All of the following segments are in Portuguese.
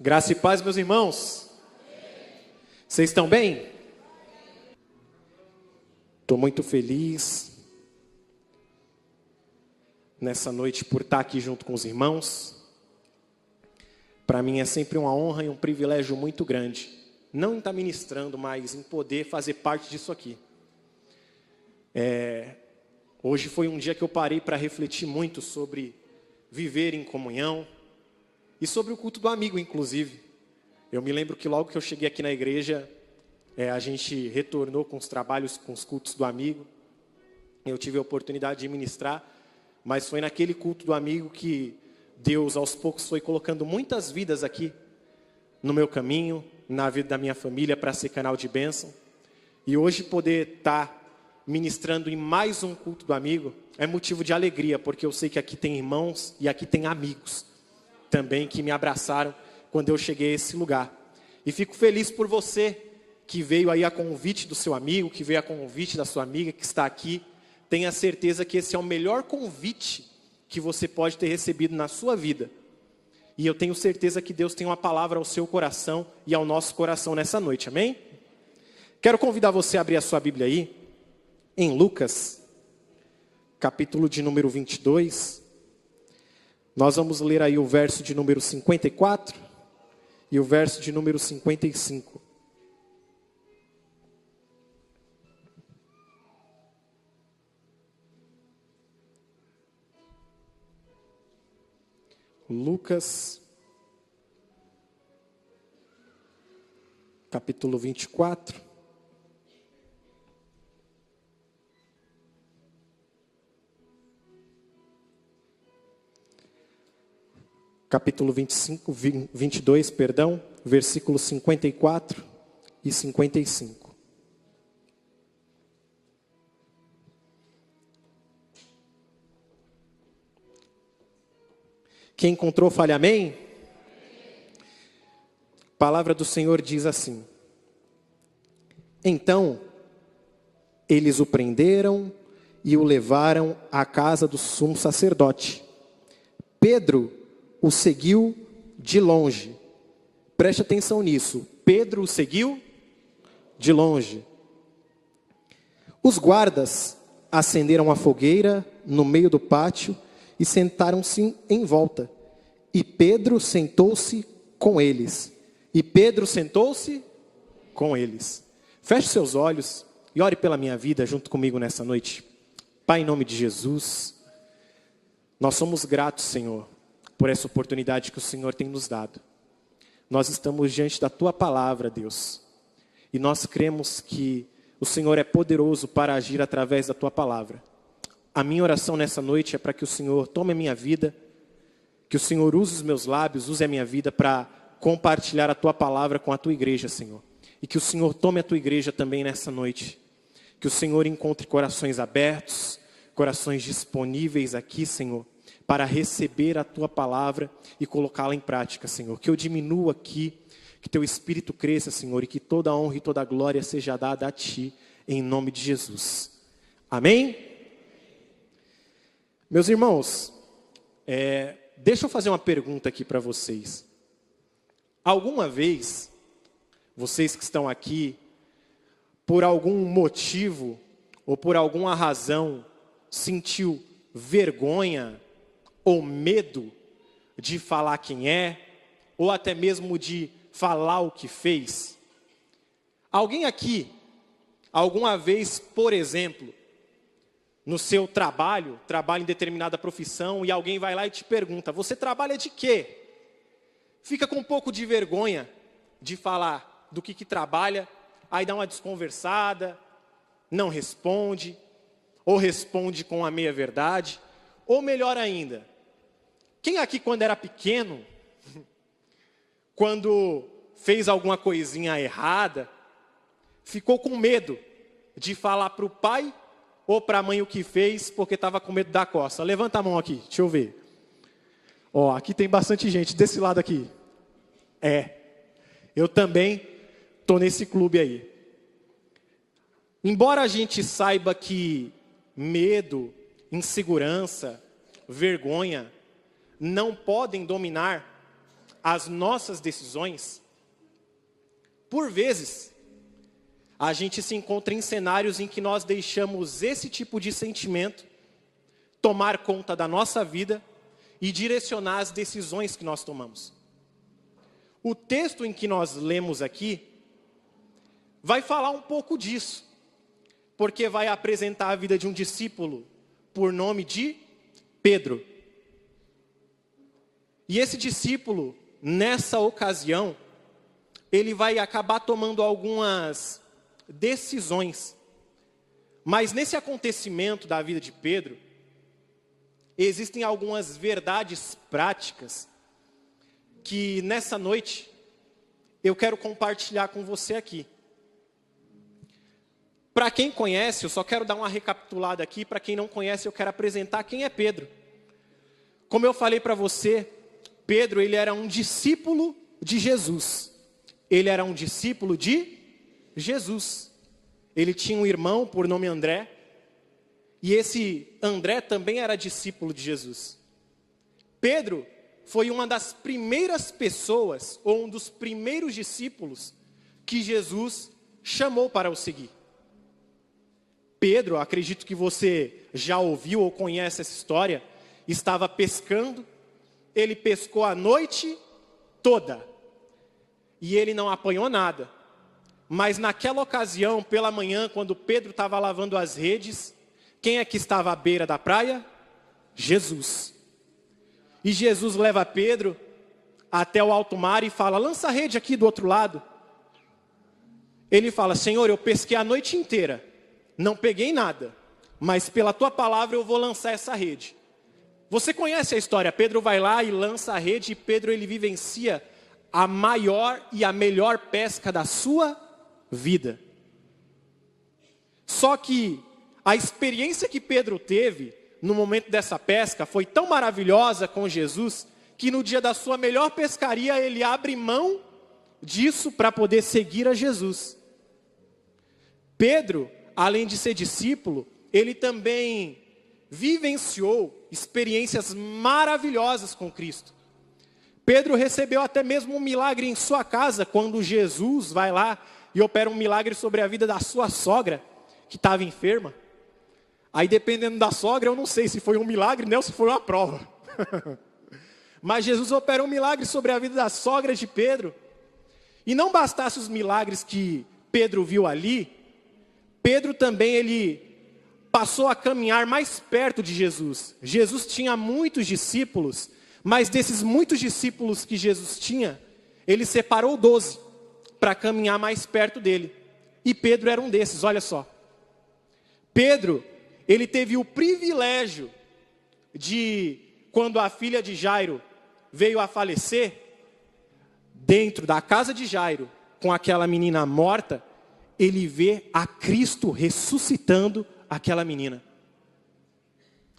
Graça e paz, meus irmãos. Vocês estão bem? Estou muito feliz nessa noite por estar aqui junto com os irmãos. Para mim é sempre uma honra e um privilégio muito grande, não em estar ministrando, mas em poder fazer parte disso aqui. Hoje foi um dia que eu parei para refletir muito sobre viver em comunhão e sobre o culto do amigo, inclusive. Eu me lembro que logo que eu cheguei aqui na igreja, a gente retornou com os trabalhos, com os cultos do amigo. Eu tive a oportunidade de ministrar, mas foi naquele culto do amigo que Deus, aos poucos, foi colocando muitas vidas aqui no meu caminho, na vida da minha família, para ser canal de bênção. E hoje poder estar ministrando em mais um culto do amigo é motivo de alegria, porque eu sei que aqui tem irmãos e aqui tem amigos também que me abraçaram quando eu cheguei a esse lugar. E fico feliz por você que veio aí a convite do seu amigo, que veio a convite da sua amiga que está aqui. Tenha certeza que esse é o melhor convite que você pode ter recebido na sua vida. E eu tenho certeza que Deus tem uma palavra ao seu coração e ao nosso coração nessa noite, amém? Quero convidar você a abrir a sua Bíblia aí, em Lucas, capítulo de número 22. Nós vamos ler aí o verso de número 54 e o verso de número 55. Lucas, capítulo 24. Capítulo 22, versículos 54 e 55. Quem encontrou, fale amém. A palavra do Senhor diz assim: Então, eles o prenderam e o levaram à casa do sumo sacerdote. Pedro o seguiu de longe. Preste atenção nisso. Pedro o seguiu de longe. Os guardas acenderam a fogueira no meio do pátio e sentaram-se em volta. E Pedro sentou-se com eles. Feche seus olhos e ore pela minha vida junto comigo nessa noite. Pai, em nome de Jesus, nós somos gratos, Senhor, por essa oportunidade que o Senhor tem nos dado. Nós estamos diante da Tua palavra, Deus, e nós cremos que o Senhor é poderoso para agir através da Tua palavra. A minha oração nessa noite é para que o Senhor tome a minha vida, que o Senhor use os meus lábios, use a minha vida para compartilhar a Tua palavra com a Tua igreja, Senhor. E que o Senhor tome a Tua igreja também nessa noite. Que o Senhor encontre corações abertos, corações disponíveis aqui, Senhor, para receber a Tua palavra e colocá-la em prática, Senhor. Que eu diminua aqui, que Teu Espírito cresça, Senhor, e que toda a honra e toda a glória seja dada a Ti, em nome de Jesus. Amém? Meus irmãos, deixa eu fazer uma pergunta aqui para vocês. Alguma vez, vocês que estão aqui, por algum motivo ou por alguma razão, sentiu vergonha ou medo de falar quem é, ou até mesmo de falar o que fez? Alguém aqui, alguma vez, por exemplo, no seu trabalho em determinada profissão, e alguém vai lá e te pergunta: você trabalha de quê? Fica com um pouco de vergonha de falar do que trabalha, aí dá uma desconversada, não responde, ou responde com a meia verdade, ou melhor ainda, quem aqui quando era pequeno, quando fez alguma coisinha errada, ficou com medo de falar para o pai ou para a mãe o que fez, porque estava com medo da coça? Levanta a mão aqui, deixa eu ver. Aqui tem bastante gente, desse lado aqui. Eu também estou nesse clube aí. Embora a gente saiba que medo, insegurança, vergonha não podem dominar as nossas decisões, por vezes, a gente se encontra em cenários em que nós deixamos esse tipo de sentimento tomar conta da nossa vida e direcionar as decisões que nós tomamos. O texto em que nós lemos aqui vai falar um pouco disso, porque vai apresentar a vida de um discípulo por nome de Pedro. E esse discípulo, nessa ocasião, ele vai acabar tomando algumas decisões. Mas nesse acontecimento da vida de Pedro, existem algumas verdades práticas que nessa noite eu quero compartilhar com você aqui. Para quem conhece, eu só quero dar uma recapitulada aqui. Para quem não conhece, eu quero apresentar quem é Pedro. Como eu falei para você, Pedro, ele era um discípulo de Jesus. Ele era um discípulo de Jesus. Ele tinha um irmão por nome André. E esse André também era discípulo de Jesus. Pedro foi uma das primeiras pessoas, ou um dos primeiros discípulos, que Jesus chamou para o seguir. Pedro, acredito que você já ouviu ou conhece essa história, estava pescando, ele pescou a noite toda, e ele não apanhou nada. Mas naquela ocasião, pela manhã, quando Pedro estava lavando as redes, quem é que estava à beira da praia? Jesus. E Jesus leva Pedro até o alto mar e fala, lança a rede aqui do outro lado. Ele fala, Senhor, eu pesquei a noite inteira, não peguei nada, mas pela tua palavra eu vou lançar essa rede. Você conhece a história, Pedro vai lá e lança a rede, e Pedro ele vivencia a maior e a melhor pesca da sua vida. Só que a experiência que Pedro teve no momento dessa pesca foi tão maravilhosa com Jesus, que no dia da sua melhor pescaria ele abre mão disso para poder seguir a Jesus. Pedro, além de ser discípulo, ele também vivenciou experiências maravilhosas com Cristo. Pedro recebeu até mesmo um milagre em sua casa, quando Jesus vai lá e opera um milagre sobre a vida da sua sogra, que estava enferma. Aí dependendo da sogra, eu não sei se foi um milagre, né, ou se foi uma prova. Mas Jesus opera um milagre sobre a vida da sogra de Pedro. E não bastasse os milagres que Pedro viu ali, Pedro também ele passou a caminhar mais perto de Jesus. Jesus tinha muitos discípulos, mas desses muitos discípulos que Jesus tinha, ele separou 12 para caminhar mais perto dele. E Pedro era um desses, olha só. Pedro, ele teve o privilégio de, quando a filha de Jairo veio a falecer, dentro da casa de Jairo, com aquela menina morta, ele vê a Cristo ressuscitando aquela menina.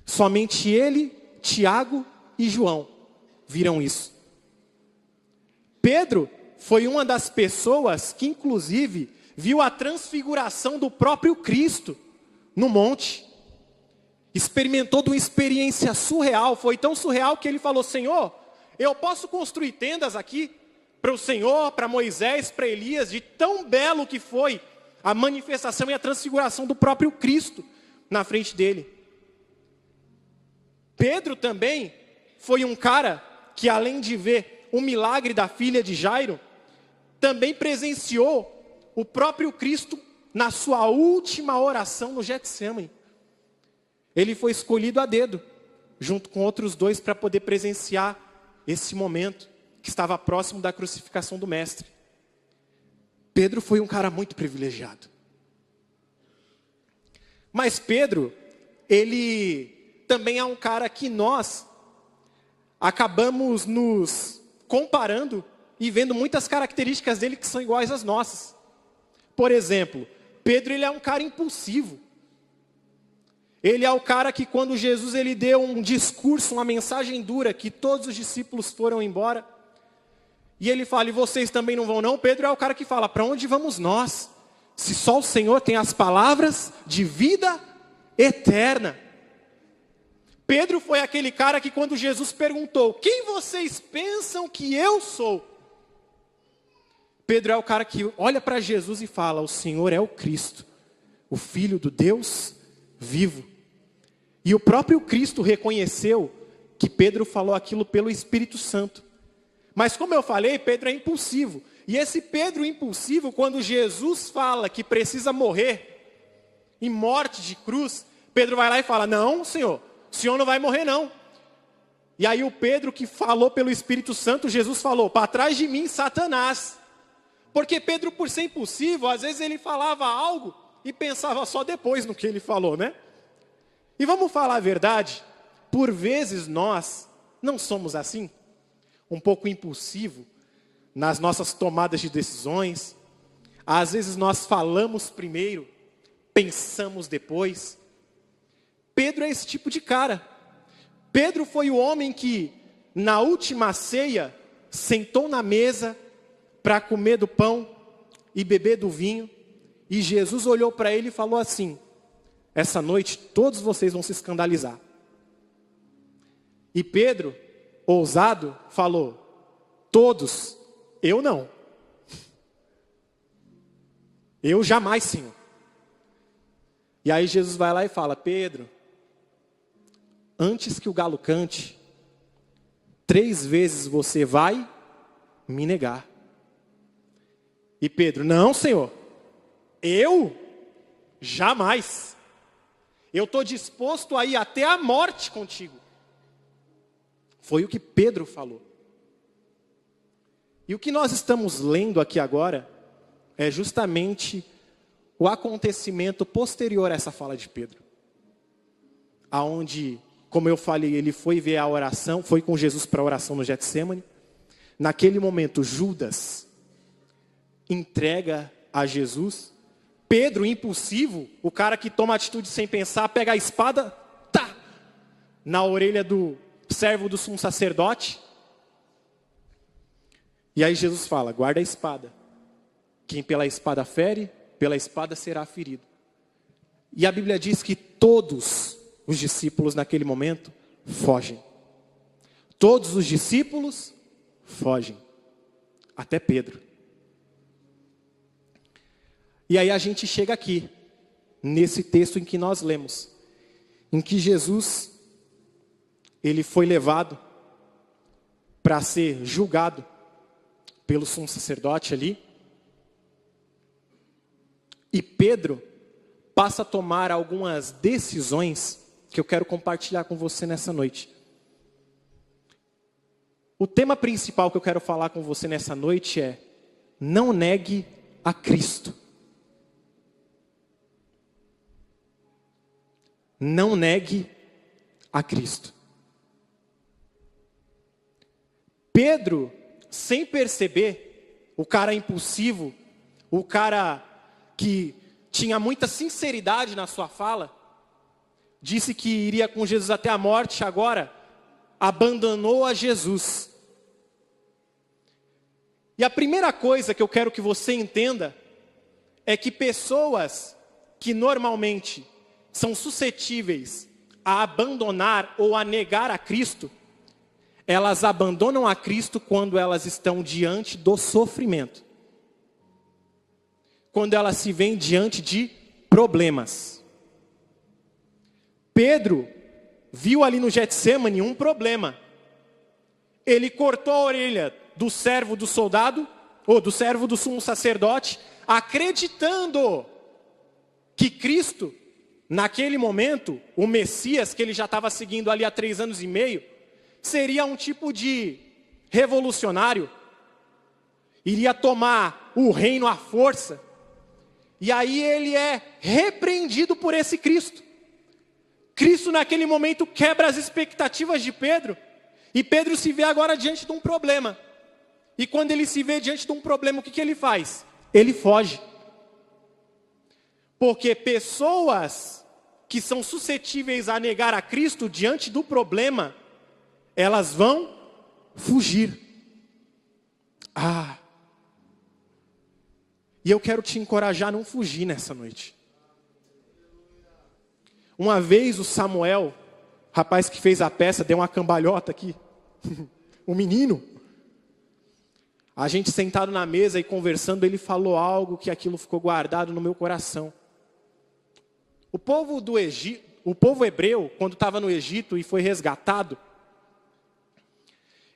Somente ele, Tiago e João viram isso. Pedro foi uma das pessoas que, inclusive, viu a transfiguração do próprio Cristo no monte. Experimentou de uma experiência surreal. Foi tão surreal que ele falou, Senhor, eu posso construir tendas aqui para o Senhor, para Moisés, para Elias, de tão belo que foi a manifestação e a transfiguração do próprio Cristo na frente dele. Pedro também foi um cara que, além de ver o milagre da filha de Jairo, também presenciou o próprio Cristo na sua última oração no Getsêmani. Ele foi escolhido a dedo, junto com outros 2, para poder presenciar esse momento que estava próximo da crucificação do Mestre. Pedro foi um cara muito privilegiado. Mas Pedro, ele também é um cara que nós acabamos nos comparando e vendo muitas características dele que são iguais às nossas. Por exemplo, Pedro ele é um cara impulsivo. Ele é o cara que quando Jesus ele deu um discurso, uma mensagem dura, que todos os discípulos foram embora, e ele fala, e vocês também não vão não? Pedro é o cara que fala, para onde vamos nós? Se só o Senhor tem as palavras de vida eterna. Pedro foi aquele cara que quando Jesus perguntou, quem vocês pensam que eu sou? Pedro é o cara que olha para Jesus e fala, o Senhor é o Cristo, o Filho do Deus vivo. E o próprio Cristo reconheceu que Pedro falou aquilo pelo Espírito Santo. Mas como eu falei, Pedro é impulsivo. E esse Pedro impulsivo, quando Jesus fala que precisa morrer em morte de cruz, Pedro vai lá e fala, não, Senhor, o Senhor não vai morrer não. E aí o Pedro que falou pelo Espírito Santo, Jesus falou, para trás de mim, Satanás. Porque Pedro, por ser impulsivo, às vezes ele falava algo e pensava só depois no que ele falou, né? E vamos falar a verdade, por vezes nós não somos assim, um pouco impulsivo nas nossas tomadas de decisões. Às vezes nós falamos primeiro, pensamos depois. Pedro é esse tipo de cara. Pedro foi o homem que, na última ceia, sentou na mesa para comer do pão e beber do vinho. E Jesus olhou para ele e falou assim, essa noite todos vocês vão se escandalizar. E Pedro, ousado, falou, todos, eu não. Eu jamais, Senhor. E aí Jesus vai lá e fala, Pedro, antes que o galo cante, 3 vezes você vai me negar. E Pedro, não, Senhor, eu jamais. Eu estou disposto a ir até a morte contigo. Foi o que Pedro falou. E o que nós estamos lendo aqui agora é justamente o acontecimento posterior a essa fala de Pedro. Aonde, como eu falei, ele foi ver a oração, foi com Jesus para a oração no Getsêmani. Naquele momento, Judas entrega a Jesus. Pedro, impulsivo, o cara que toma atitude sem pensar, pega a espada, tá, na orelha do servo do sumo sacerdote. E aí Jesus fala, guarda a espada. Quem pela espada fere, pela espada será ferido. E a Bíblia diz que todos os discípulos naquele momento fogem. Todos os discípulos fogem. Até Pedro. E aí a gente chega aqui, nesse texto em que nós lemos, em que Jesus, ele foi levado para ser julgado pelo sumo sacerdote ali. E Pedro passa a tomar algumas decisões que eu quero compartilhar com você nessa noite. O tema principal que eu quero falar com você nessa noite é: não negue a Cristo. Não negue a Cristo. Pedro, sem perceber, o cara impulsivo, o cara que tinha muita sinceridade na sua fala, disse que iria com Jesus até a morte, agora abandonou a Jesus. E a primeira coisa que eu quero que você entenda é que pessoas que normalmente são suscetíveis a abandonar ou a negar a Cristo, elas abandonam a Cristo quando elas estão diante do sofrimento. Quando elas se veem diante de problemas. Pedro viu ali no Getsêmani um problema. Ele cortou a orelha do servo do soldado, ou do servo do sumo sacerdote, acreditando que Cristo, naquele momento, o Messias, que ele já estava seguindo ali há 3 anos e meio, seria um tipo de revolucionário, iria tomar o reino à força, e aí ele é repreendido por esse Cristo. Cristo naquele momento quebra as expectativas de Pedro, e Pedro se vê agora diante de um problema. E quando ele se vê diante de um problema, o que ele faz? Ele foge. Porque pessoas que são suscetíveis a negar a Cristo diante do problema, elas vão fugir. E eu quero te encorajar a não fugir nessa noite. Uma vez o Samuel rapaz que fez a peça deu uma cambalhota aqui. O menino. A gente sentado na mesa e conversando, ele falou algo que aquilo ficou guardado no meu coração. O povo hebreu, quando estava no Egito e foi resgatado,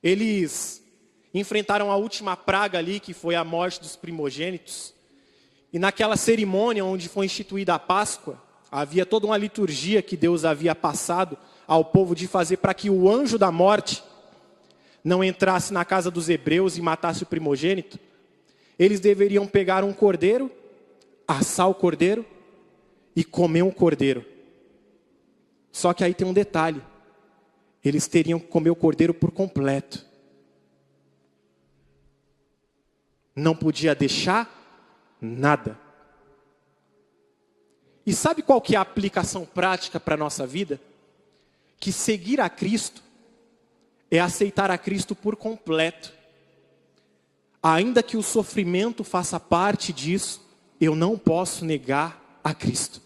eles enfrentaram a última praga ali, que foi a morte dos primogênitos. E naquela cerimônia onde foi instituída a Páscoa, havia toda uma liturgia que Deus havia passado ao povo de fazer para que o anjo da morte não entrasse na casa dos hebreus e matasse o primogênito. Eles deveriam pegar um cordeiro, assar o cordeiro e comer um cordeiro. Só que aí tem um detalhe. Eles teriam que comer o cordeiro por completo. Não podia deixar nada. E sabe qual que é a aplicação prática para a nossa vida? Que seguir a Cristo é aceitar a Cristo por completo. Ainda que o sofrimento faça parte disso, eu não posso negar a Cristo.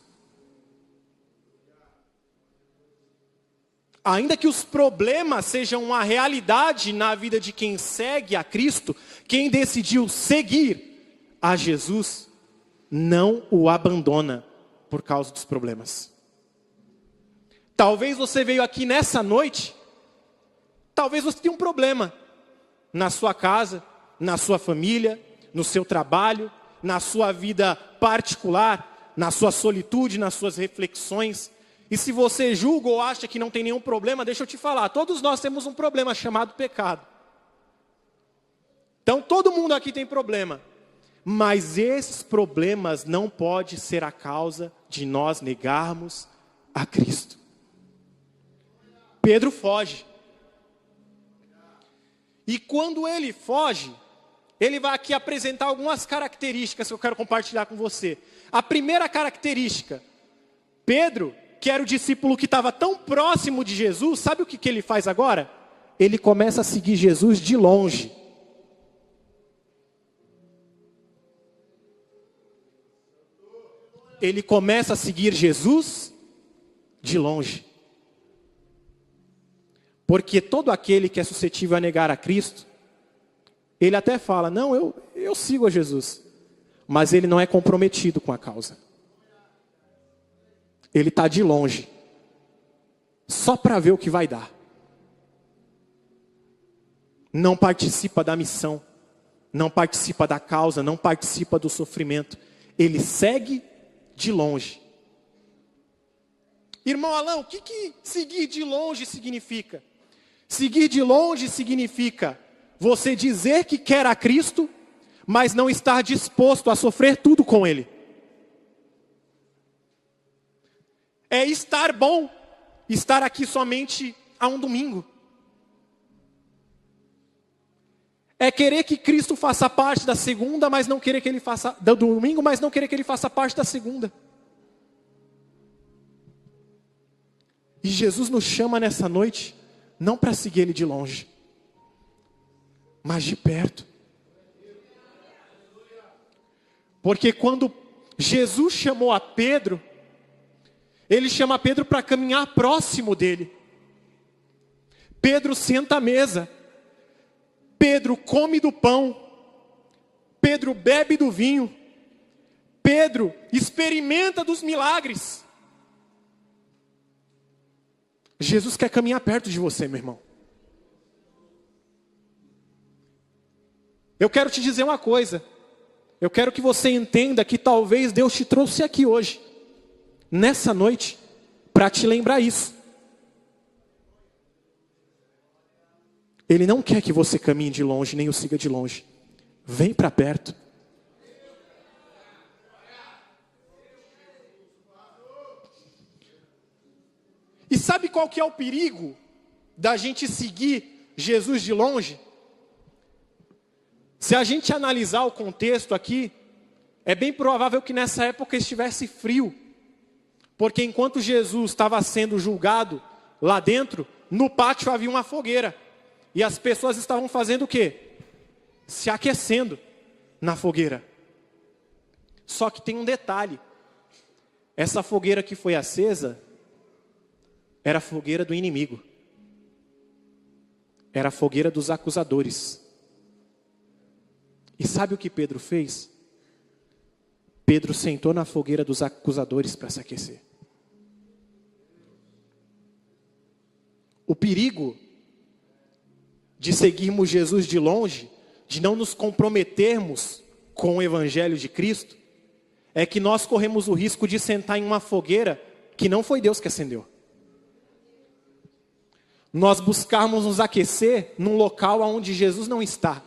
Ainda que os problemas sejam uma realidade na vida de quem segue a Cristo, quem decidiu seguir a Jesus, não o abandona por causa dos problemas. Talvez você veio aqui nessa noite, talvez você tenha um problema na sua casa, na sua família, no seu trabalho, na sua vida particular, na sua solitude, nas suas reflexões. E se você julga ou acha que não tem nenhum problema, deixa eu te falar, todos nós temos um problema chamado pecado. Então todo mundo aqui tem problema. Mas esses problemas não podem ser a causa de nós negarmos a Cristo. Pedro foge. E quando ele foge, ele vai aqui apresentar algumas características que eu quero compartilhar com você. A primeira característica, Pedro, que era o discípulo que estava tão próximo de Jesus, sabe o que ele faz agora? Ele começa a seguir Jesus de longe. Ele começa a seguir Jesus de longe. Porque todo aquele que é suscetível a negar a Cristo, ele até fala, não, eu sigo a Jesus. Mas ele não é comprometido com a causa. Ele está de longe. Só para ver o que vai dar. Não participa da missão. Não participa da causa. Não participa do sofrimento. Ele segue de longe. Irmão Alain, o que seguir de longe significa? Seguir de longe significa você dizer que quer a Cristo, mas não estar disposto a sofrer tudo com Ele. É estar bom, estar aqui somente a um domingo. É querer que Cristo faça parte da segunda, mas não querer que Ele faça do domingo, mas não querer que Ele faça parte da segunda. E Jesus nos chama nessa noite, não para seguir Ele de longe, mas de perto. Porque quando Jesus chamou a Pedro, Ele chama Pedro para caminhar próximo dele. Pedro senta à mesa. Pedro come do pão. Pedro bebe do vinho. Pedro experimenta dos milagres. Jesus quer caminhar perto de você, meu irmão. Eu quero te dizer uma coisa. Eu quero que você entenda que talvez Deus te trouxe aqui hoje, nessa noite, para te lembrar isso. Ele não quer que você caminhe de longe, nem o siga de longe. Vem para perto. E sabe qual que é o perigo da gente seguir Jesus de longe? Se a gente analisar o contexto aqui, é bem provável que nessa época estivesse frio. Porque enquanto Jesus estava sendo julgado lá dentro, no pátio havia uma fogueira. E as pessoas estavam fazendo o quê? Se aquecendo na fogueira. Só que tem um detalhe. Essa fogueira que foi acesa era a fogueira do inimigo. Era a fogueira dos acusadores. E sabe o que Pedro fez? Pedro sentou na fogueira dos acusadores para se aquecer. O perigo de seguirmos Jesus de longe, de não nos comprometermos com o Evangelho de Cristo, é que nós corremos o risco de sentar em uma fogueira que não foi Deus que acendeu. Nós buscarmos nos aquecer num local onde Jesus não está.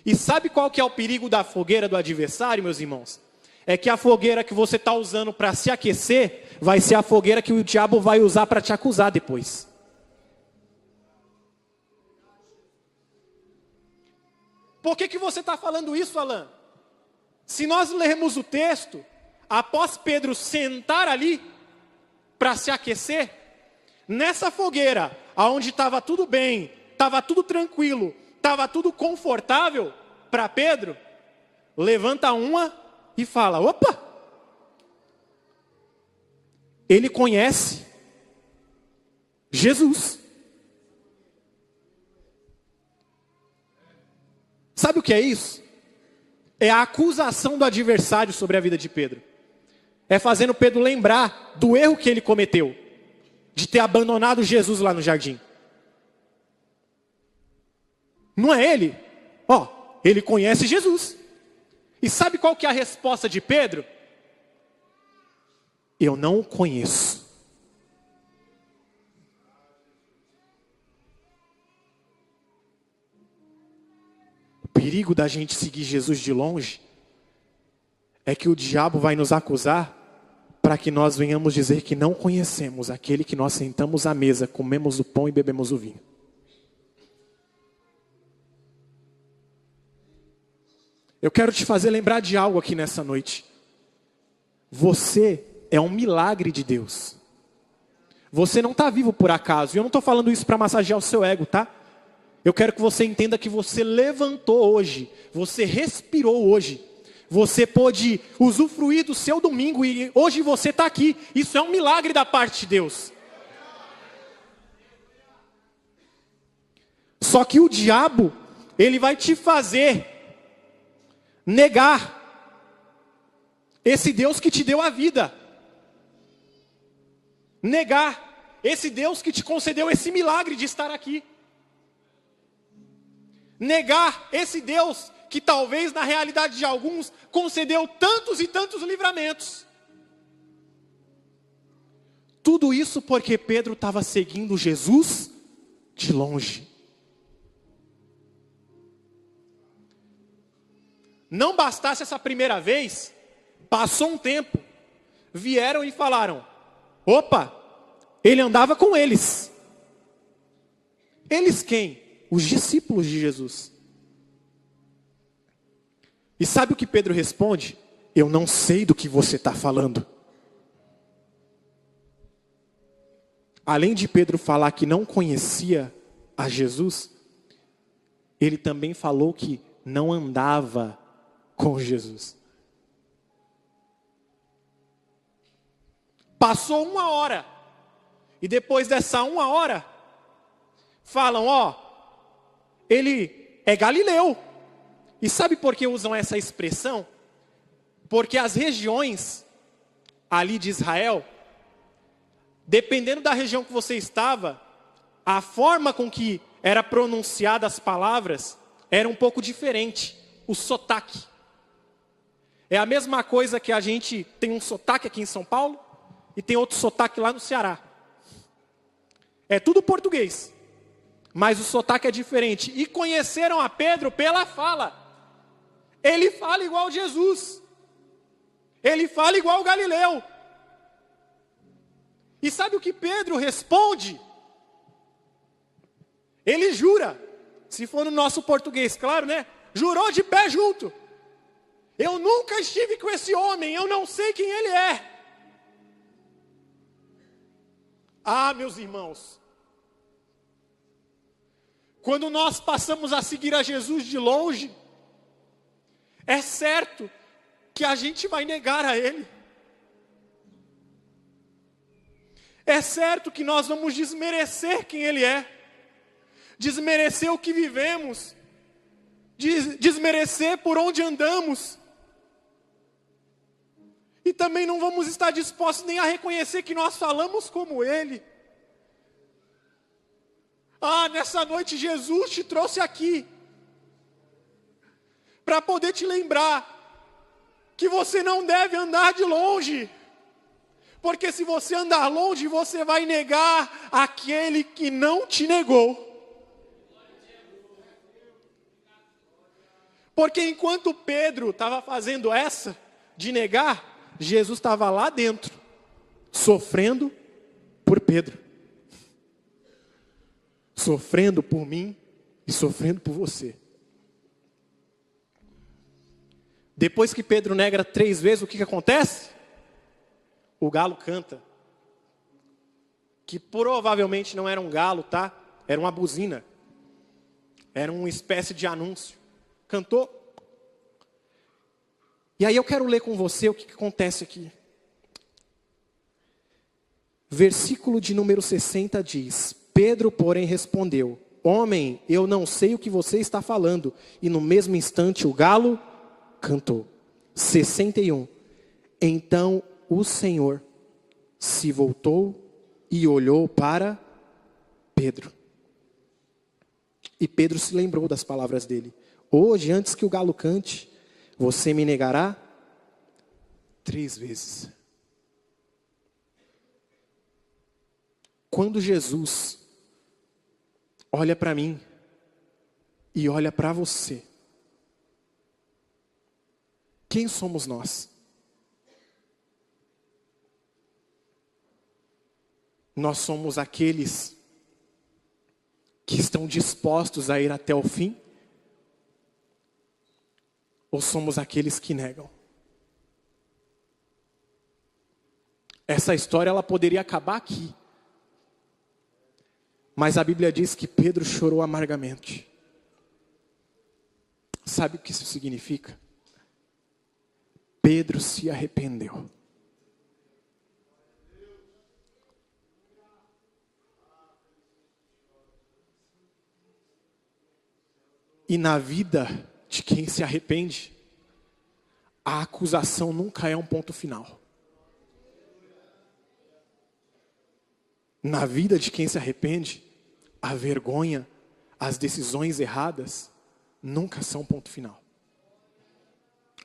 E sabe qual que é o perigo da fogueira do adversário, meus irmãos? É que a fogueira que você está usando para se aquecer, vai ser a fogueira que o diabo vai usar para te acusar depois. Por que você está falando isso, Alan? Se nós lermos o texto, após Pedro sentar ali para se aquecer, nessa fogueira, onde estava tudo bem, estava tudo tranquilo, estava tudo confortável para Pedro, levanta uma e fala, opa! Ele conhece Jesus. Sabe o que é isso? É a acusação do adversário sobre a vida de Pedro. É fazendo Pedro lembrar do erro que ele cometeu, de ter abandonado Jesus lá no jardim. Não é ele? Ele conhece Jesus. E sabe qual que é a resposta de Pedro? Eu não o conheço. O perigo da gente seguir Jesus de longe é que o diabo vai nos acusar para que nós venhamos dizer que não conhecemos aquele que nós sentamos à mesa, comemos o pão e bebemos o vinho. Eu quero te fazer lembrar de algo aqui nessa noite. Você é um milagre de Deus. Você não está vivo por acaso. E eu não estou falando isso para massagear o seu ego, tá? Eu quero que você entenda que você levantou hoje. Você respirou hoje. Você pôde usufruir do seu domingo e hoje você está aqui. Isso é um milagre da parte de Deus. Só que o diabo, ele vai te fazer negar esse Deus que te deu a vida. Negar esse Deus que te concedeu esse milagre de estar aqui. Negar esse Deus que talvez na realidade de alguns concedeu tantos e tantos livramentos. Tudo isso porque Pedro estava seguindo Jesus de longe. Não bastasse essa primeira vez, passou um tempo, vieram e falaram, opa, ele andava com eles. Eles quem? Os discípulos de Jesus. E sabe o que Pedro responde? Eu não sei do que você está falando. Além de Pedro falar que não conhecia a Jesus, ele também falou que não andava com Jesus. Passou 1 hora. E depois dessa 1 hora, falam, ele é galileu. E sabe por que usam essa expressão? Porque as regiões ali de Israel, dependendo da região que você estava, a forma com que era pronunciada as palavras era um pouco diferente. O sotaque. É a mesma coisa que a gente tem um sotaque aqui em São Paulo e tem outro sotaque lá no Ceará. É tudo português, mas o sotaque é diferente. E conheceram a Pedro pela fala. Ele fala igual Jesus. Ele fala igual Galileu. E sabe o que Pedro responde? Ele jura. Se for no nosso português, claro, né? Jurou de pé junto. Eu nunca estive com esse homem, eu não sei quem ele é. Ah, meus irmãos. Quando nós passamos a seguir a Jesus de longe, é certo que a gente vai negar a Ele. É certo que nós vamos desmerecer quem Ele é, desmerecer o que vivemos, desmerecer por onde andamos. E também não vamos estar dispostos nem a reconhecer que nós falamos como Ele. Nessa noite Jesus te trouxe aqui para poder te lembrar que você não deve andar de longe. Porque se você andar longe, você vai negar aquele que não te negou. Porque enquanto Pedro estava fazendo essa de negar, Jesus estava lá dentro, sofrendo por Pedro. Sofrendo por mim e sofrendo por você. Depois que Pedro nega 3 vezes, o que acontece? O galo canta. Que provavelmente não era um galo, tá? Era uma buzina. Era uma espécie de anúncio. Cantou. E aí eu quero ler com você o que acontece aqui. Versículo de número 60 diz: Pedro, porém, respondeu: Homem, eu não sei o que você está falando. E no mesmo instante o galo cantou. 61. Então o Senhor se voltou e olhou para Pedro. E Pedro se lembrou das palavras dele. Hoje, antes que o galo cante, você me negará 3 vezes. Quando Jesus olha para mim e olha para você, quem somos nós? Nós somos aqueles que estão dispostos a ir até o fim? Ou somos aqueles que negam? Essa história ela poderia acabar aqui. Mas a Bíblia diz que Pedro chorou amargamente. Sabe o que isso significa? Pedro se arrependeu. E na vida de quem se arrepende, a acusação nunca é um ponto final. Na vida de quem se arrepende, a vergonha, as decisões erradas, nunca são ponto final.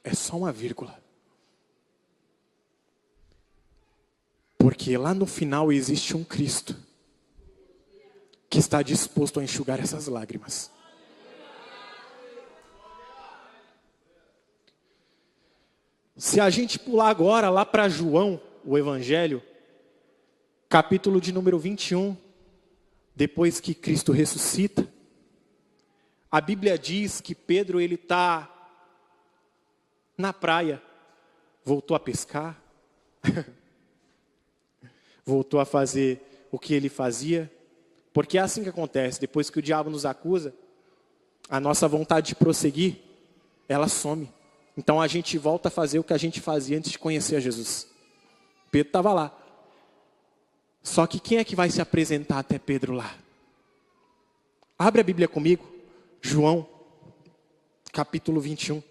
É só uma vírgula. Porque lá no final existe um Cristo que está disposto a enxugar essas lágrimas. Se a gente pular agora lá para João, o Evangelho, capítulo de número 21, depois que Cristo ressuscita, a Bíblia diz que Pedro ele está na praia, voltou a pescar, voltou a fazer o que ele fazia, porque é assim que acontece, depois que o diabo nos acusa, a nossa vontade de prosseguir, ela some. Então a gente volta a fazer o que a gente fazia antes de conhecer a Jesus. Pedro estava lá. Só que quem é que vai se apresentar até Pedro lá? Abre a Bíblia comigo, João, capítulo 21.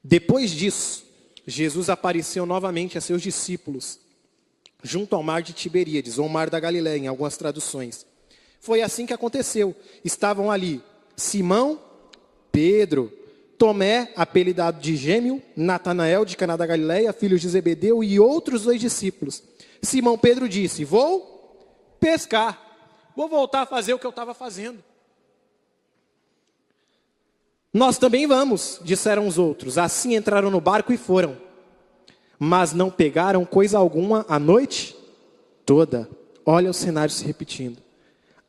Depois disso, Jesus apareceu novamente a seus discípulos, junto ao mar de Tiberíades, ou mar da Galileia, em algumas traduções. Foi assim que aconteceu. Estavam ali Simão, Pedro, Tomé, apelidado de Gêmeo, Natanael, de Caná da Galileia, filhos de Zebedeu, e outros 2 discípulos. Simão Pedro disse: vou pescar, vou voltar a fazer o que eu estava fazendo. Nós também vamos, disseram os outros. Assim entraram no barco e foram. Mas não pegaram coisa alguma a noite toda. Olha o cenário se repetindo.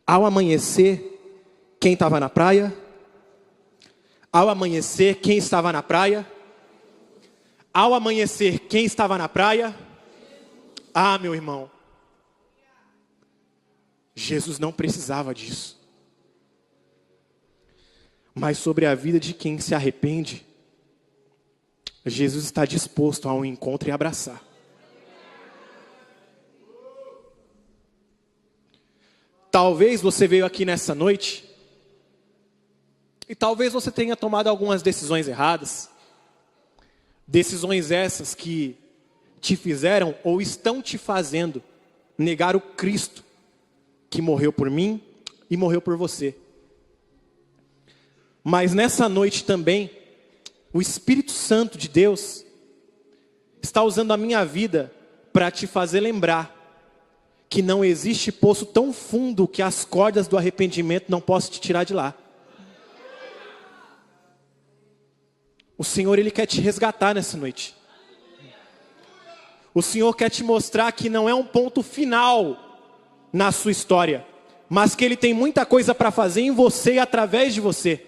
Ao amanhecer, quem estava na praia? Ao amanhecer, quem estava na praia? Ao amanhecer, quem estava na praia? Ah, meu irmão, Jesus não precisava disso. Mas sobre a vida de quem se arrepende, Jesus está disposto a um encontro e abraçar. Talvez você veio aqui nessa noite, e talvez você tenha tomado algumas decisões erradas. Decisões essas que te fizeram ou estão te fazendo negar o Cristo que morreu por mim e morreu por você. Mas nessa noite também, o Espírito Santo de Deus está usando a minha vida para te fazer lembrar que não existe poço tão fundo que as cordas do arrependimento não possam te tirar de lá. O Senhor, Ele quer te resgatar nessa noite. O Senhor quer te mostrar que não é um ponto final na sua história, mas que Ele tem muita coisa para fazer em você e através de você.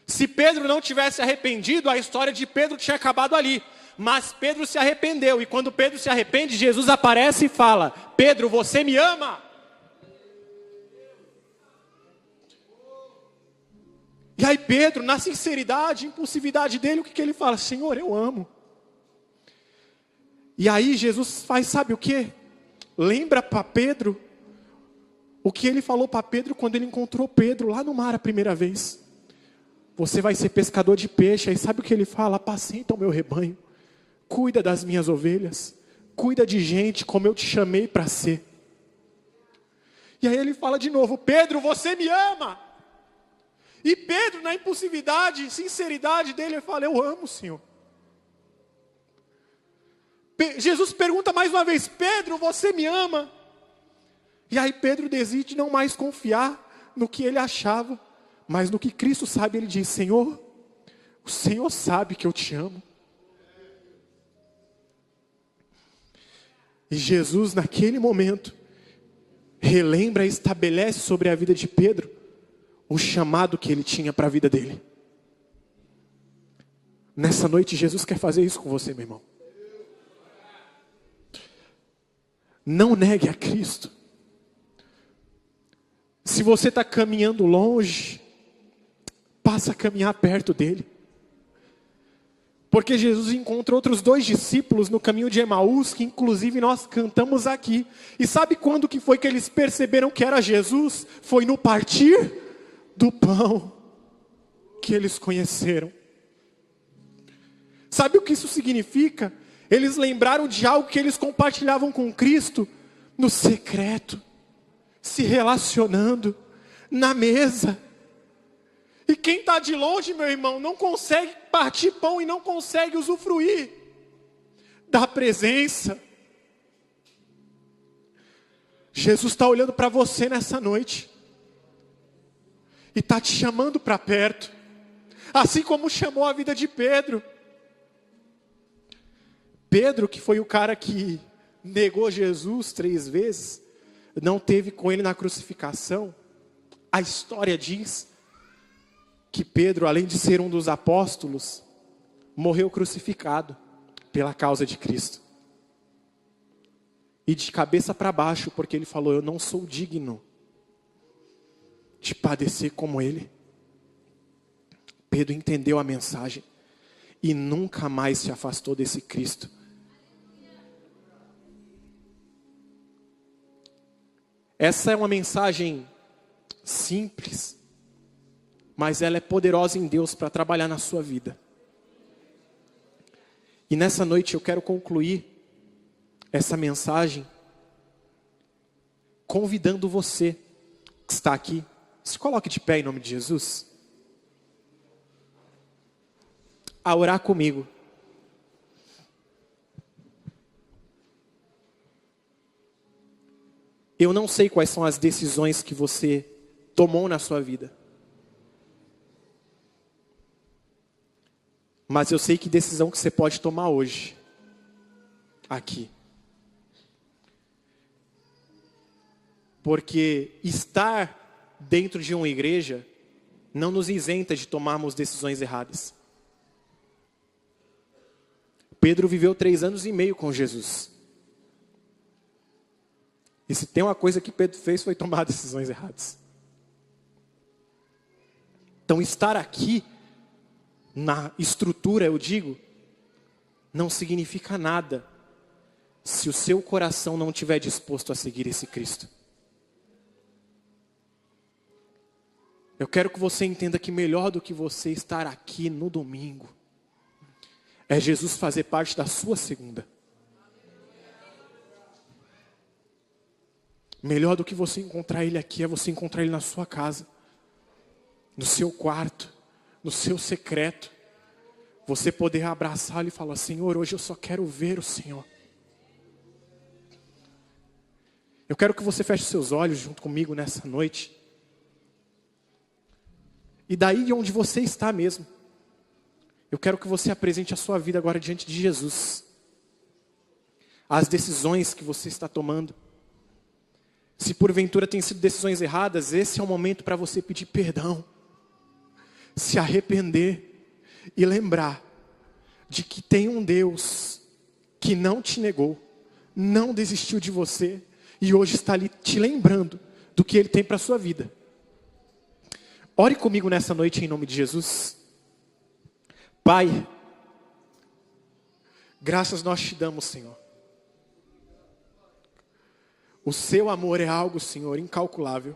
Se Pedro não tivesse arrependido, a história de Pedro tinha acabado ali. Mas Pedro se arrependeu, e quando Pedro se arrepende, Jesus aparece e fala: Pedro, você me ama? E aí Pedro, na sinceridade, impulsividade dele, o que ele fala? Senhor, eu amo. E aí Jesus faz, sabe o que? Lembra para Pedro o que ele falou para Pedro quando ele encontrou Pedro lá no mar a primeira vez. Você vai ser pescador de peixe. Aí sabe o que ele fala? Apacenta o meu rebanho, cuida das minhas ovelhas, cuida de gente como eu te chamei para ser. E aí ele fala de novo: Pedro, você me ama? E Pedro, na impulsividade, sinceridade dele, ele fala: eu amo, Senhor. Jesus pergunta mais uma vez: Pedro, você me ama? E aí Pedro decide não mais confiar no que ele achava, mas no que Cristo sabe. Ele diz: Senhor, o Senhor sabe que eu te amo. E Jesus, naquele momento, relembra e estabelece sobre a vida de Pedro o chamado que ele tinha para a vida dele. Nessa noite, Jesus quer fazer isso com você, meu irmão. Não negue a Cristo. Se você está caminhando longe, passa a caminhar perto dele. Porque Jesus encontrou outros 2 discípulos no caminho de Emaús, que inclusive nós cantamos aqui. E sabe quando que foi que eles perceberam que era Jesus? Foi no partir do pão que eles conheceram. Sabe o que isso significa? Eles lembraram de algo que eles compartilhavam com Cristo no secreto, se relacionando, na mesa. E quem está de longe, meu irmão, não consegue partir pão e não consegue usufruir da presença. Jesus está olhando para você nessa noite e está te chamando para perto, assim como chamou a vida de Pedro. Pedro, que foi o cara que negou Jesus 3 vezes, não teve com ele na crucificação. A história diz que Pedro, além de ser um dos apóstolos, morreu crucificado pela causa de Cristo. E de cabeça para baixo, porque ele falou: eu não sou digno de padecer como ele. Pedro entendeu a mensagem e nunca mais se afastou desse Cristo. Essa é uma mensagem simples, mas ela é poderosa em Deus para trabalhar na sua vida. E nessa noite eu quero concluir essa mensagem convidando você que está aqui, se coloque de pé em nome de Jesus, a orar comigo. Eu não sei quais são as decisões que você tomou na sua vida, mas eu sei que decisão que você pode tomar hoje, aqui. Porque estar dentro de uma igreja não nos isenta de tomarmos decisões erradas. Pedro viveu 3 anos e meio com Jesus. E se tem uma coisa que Pedro fez foi tomar decisões erradas. Então estar aqui, na estrutura eu digo, não significa nada se o seu coração não estiver disposto a seguir esse Cristo. Eu quero que você entenda que melhor do que você estar aqui no domingo, é Jesus fazer parte da sua segunda. Melhor do que você encontrar Ele aqui, é você encontrar Ele na sua casa, no seu quarto, no seu secreto. Você poder abraçá-lo e falar: Senhor, hoje eu só quero ver o Senhor. Eu quero que você feche seus olhos junto comigo nessa noite. E daí de onde você está mesmo, eu quero que você apresente a sua vida agora diante de Jesus. As decisões que você está tomando. Se porventura tem sido decisões erradas, esse é o momento para você pedir perdão. Se arrepender e lembrar de que tem um Deus que não te negou, não desistiu de você e hoje está ali te lembrando do que Ele tem para a sua vida. Ore comigo nessa noite em nome de Jesus. Pai, graças nós te damos, Senhor. O seu amor é algo, Senhor, incalculável.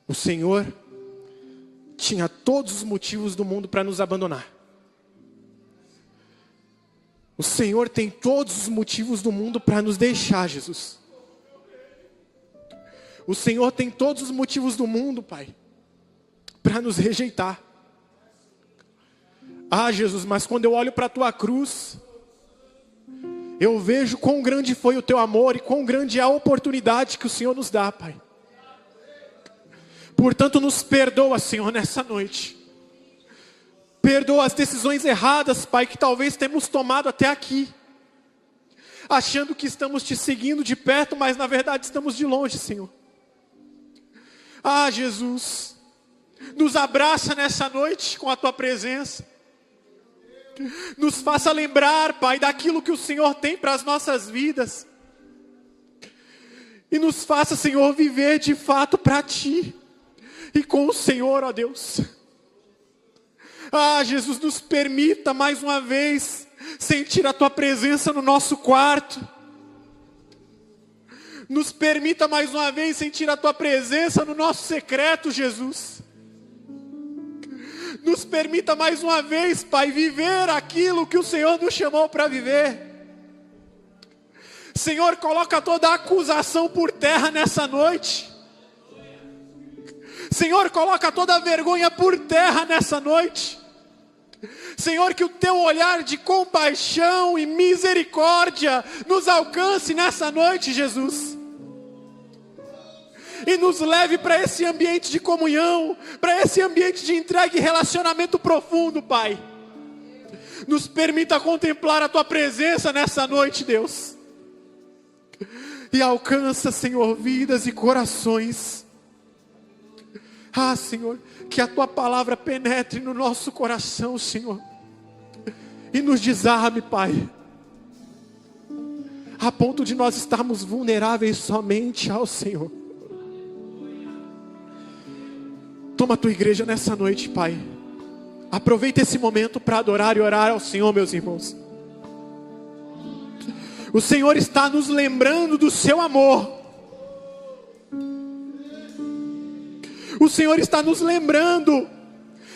O Senhor tinha todos os motivos do mundo para nos abandonar. O Senhor tem todos os motivos do mundo para nos deixar, Jesus. O Senhor tem todos os motivos do mundo, Pai, para nos rejeitar. Ah, Jesus, mas quando eu olho para a tua cruz, eu vejo quão grande foi o teu amor e quão grande é a oportunidade que o Senhor nos dá, Pai. Portanto, nos perdoa, Senhor, nessa noite. Perdoa as decisões erradas, Pai, que talvez temos tomado até aqui. Achando que estamos te seguindo de perto, mas na verdade estamos de longe, Senhor. Ah, Jesus, nos abraça nessa noite com a tua presença. Nos faça lembrar, Pai, daquilo que o Senhor tem para as nossas vidas. E nos faça, Senhor, viver de fato para ti. E com o Senhor, ó Deus. Ah, Jesus, nos permita mais uma vez sentir a tua presença no nosso quarto. Nos permita mais uma vez sentir a tua presença no nosso secreto, Jesus. Nos permita mais uma vez, Pai, viver aquilo que o Senhor nos chamou para viver. Senhor, coloca toda a acusação por terra nessa noite. Senhor, coloca toda a vergonha por terra nessa noite. Senhor, que o teu olhar de compaixão e misericórdia nos alcance nessa noite, Jesus. E nos leve para esse ambiente de comunhão, para esse ambiente de entrega e relacionamento profundo, Pai. Nos permita contemplar a tua presença nessa noite, Deus. E alcança, Senhor, vidas e corações. Ah, Senhor, que a tua palavra penetre no nosso coração, Senhor. E nos desarme, Pai. A ponto de nós estarmos vulneráveis somente ao Senhor. Toma a tua igreja nessa noite, Pai. Aproveita esse momento para adorar e orar ao Senhor, meus irmãos. O Senhor está nos lembrando do seu amor. O Senhor está nos lembrando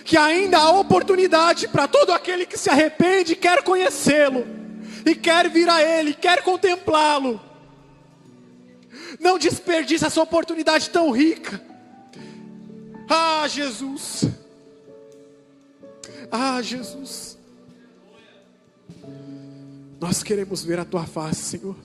que ainda há oportunidade para todo aquele que se arrepende e quer conhecê-lo, e quer vir a Ele, quer contemplá-lo. Não desperdice essa oportunidade tão rica. Ah, Jesus. Ah, Jesus. Nós queremos ver a tua face, Senhor.